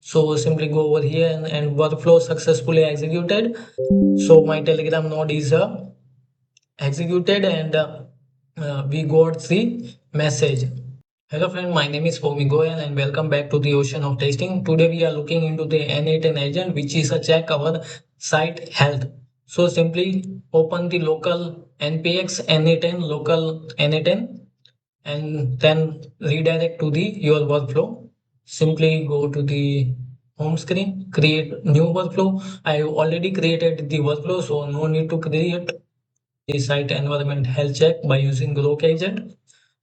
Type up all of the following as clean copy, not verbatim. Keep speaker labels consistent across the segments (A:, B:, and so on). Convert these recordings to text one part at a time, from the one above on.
A: So simply go over here and workflow successfully executed. So my Telegram node is executed, and we got the message. Hello friend, my name is Fomi Goyal and welcome back to the Ocean of Testing. Today we are looking into the N8N agent, which is a check our site health. So simply open the local npx N8N local N8N and then redirect to the your workflow. Simply go to the home screen, create new workflow. I already created the workflow, so no need to create the site environment health check by using Grok agent.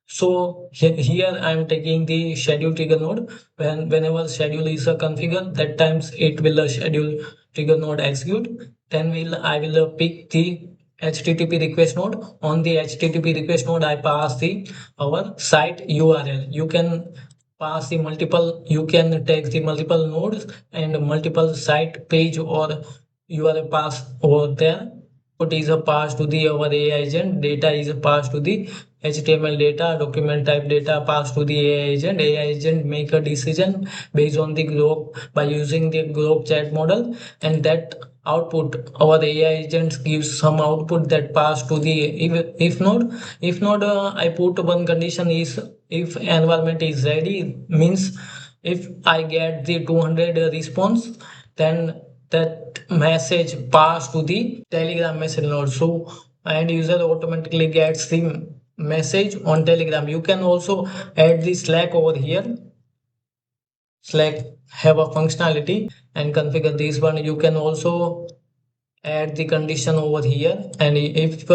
A: So here I am taking the schedule trigger node. Whenever schedule is configured, that times it will schedule trigger node execute. Then I will pick the HTTP request node. On the HTTP request node, I pass the our site URL. You can pass the multiple. You can take the multiple nodes and multiple site page or URL pass over there. Input is a pass to the our AI agent, data is a pass to the HTML data, document type data pass to the AI agent. AI agent make a decision based on the Grok by using the Grok chat model, and that output our AI agent gives some output that pass to the if node. If node, I put one condition is if environment is ready, means if I get the 200 response, then that message pass to the Telegram message node. So end user automatically gets the message on Telegram. You can also add the Slack over here. Slack have a functionality and configure this one. You can also add the condition over here, and if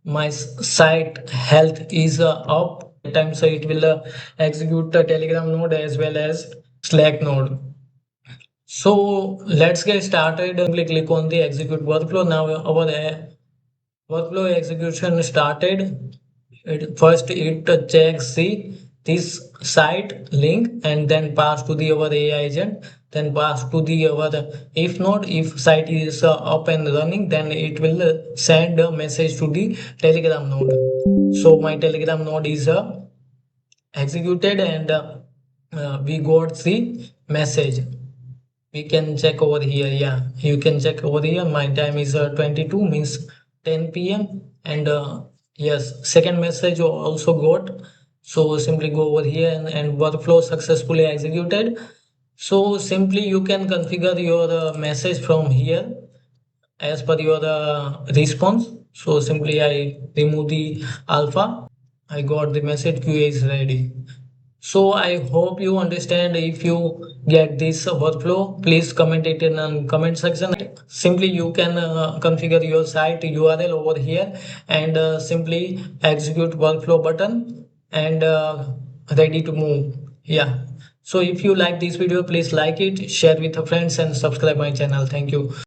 A: my site health is up at times, so it will execute the Telegram node as well as Slack node. So let's get started. Simply click on the execute workflow. Now our workflow execution started. First it checks the this site link and then pass to the our AI agent, then pass to the our if not, if site is up and running, then it will send a message to the Telegram node. So my Telegram node is executed, and we got the message. We can check over here. Yeah, you can check over here. My time is 22, means 10 p.m. and yes, second message also got. So simply go over here and workflow successfully executed. So simply you can configure your message from here as per your response. So simply I remove the alpha. I got the message QA is ready. So I hope you understand. If you get this workflow, please comment it in the comment section. Simply you can configure your site URL over here and simply execute workflow button and ready to move. Yeah. So if you like this video, please like it, share with your friends and subscribe my channel. Thank you.